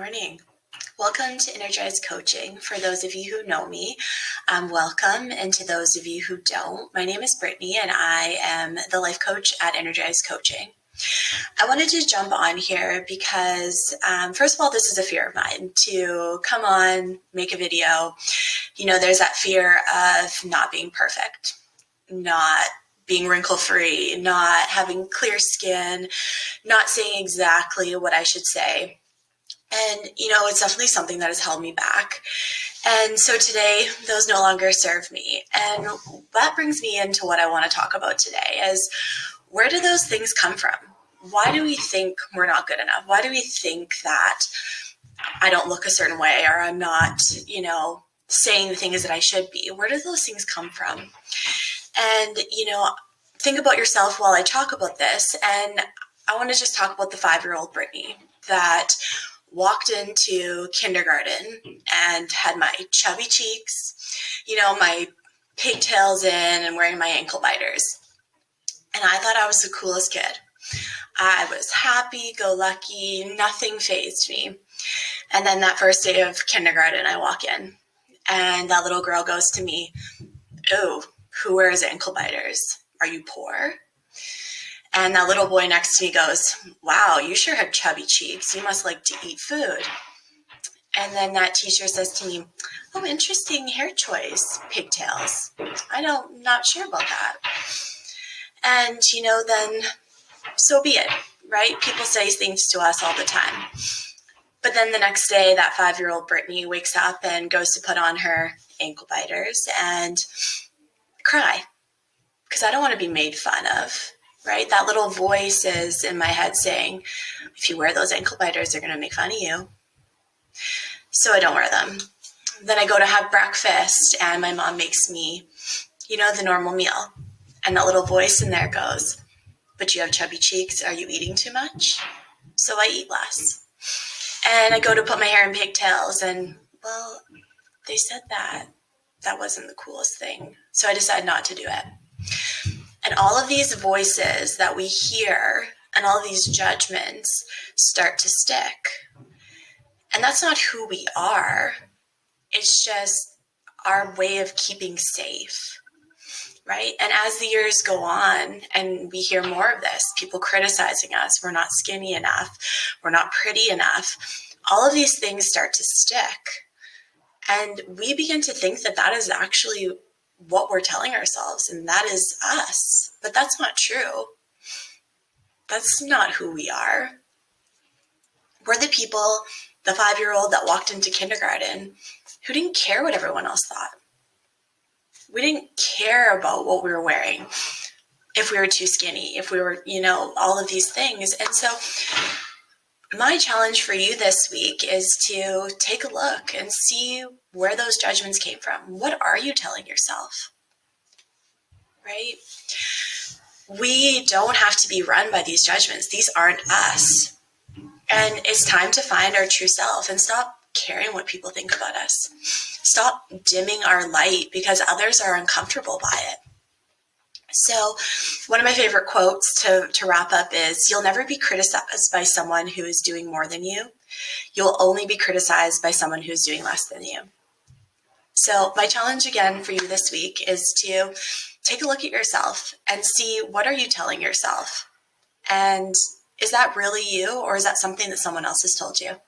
morning. Welcome to Innergize Coaching. For those of you who know me, welcome. And to those of you who don't, my name is Brittany and I am the life coach at Innergize Coaching. I wanted to jump on here because, first of all, this is a fear of mine to come on, make a video. You know, there's that fear of not being perfect, not being wrinkle-free, not having clear skin, not saying exactly what I should say. And, it's definitely something that has held me back. And so today, those no longer serve me. And that brings me into what I want to talk about today is, where do those things come from? Why do we think we're not good enough? Why do we think that I don't look a certain way or I'm not, saying the things that I should be? Where do those things come from? And, think about yourself while I talk about this. And I want to just talk about the 5-year-old Brittany that walked into kindergarten and had my chubby cheeks, my pigtails in and wearing my ankle biters. And I thought I was the coolest kid. I was happy-go-lucky, nothing fazed me. And then that first day of kindergarten, I walk in and that little girl goes to me, "Oh, who wears ankle biters? Are you poor?" And that little boy next to me goes, "Wow, you sure have chubby cheeks. You must like to eat food." And then that teacher says to me, "Oh, interesting hair choice, pigtails. Not sure about that." And, then so be it, right? People say things to us all the time. But then the next day, that 5-year-old Brittany wakes up and goes to put on her ankle biters and cry because I don't want to be made fun of. Right? That little voice is in my head saying, if you wear those ankle biters, they're going to make fun of you. So I don't wear them. Then I go to have breakfast and my mom makes me, the normal meal. And that little voice in there goes, "But you have chubby cheeks. Are you eating too much?" So I eat less. And I go to put my hair in pigtails and, well, they said that wasn't the coolest thing. So I decided not to do it. And all of these voices that we hear and all of these judgments start to stick. And that's not who we are. It's just our way of keeping safe, right? And as the years go on and we hear more of this, people criticizing us, we're not skinny enough, we're not pretty enough, all of these things start to stick. And we begin to think that that is actually what we're telling ourselves, and that is us. But that's not true. That's not who we are. We're the people, the 5-year-old that walked into kindergarten who didn't care what everyone else thought. We didn't care about what we were wearing, if we were too skinny, if we were, all of these things. And so my challenge for you this week is to take a look and see where those judgments came from. What are you telling yourself? Right? We don't have to be run by these judgments. These aren't us. And it's time to find our true self and stop caring what people think about us. Stop dimming our light because others are uncomfortable by it. So one of my favorite quotes to wrap up is, "You'll never be criticized by someone who is doing more than you. You'll only be criticized by someone who's doing less than you." So my challenge again for you this week is to take a look at yourself and see, what are you telling yourself? And is that really you, or is that something that someone else has told you?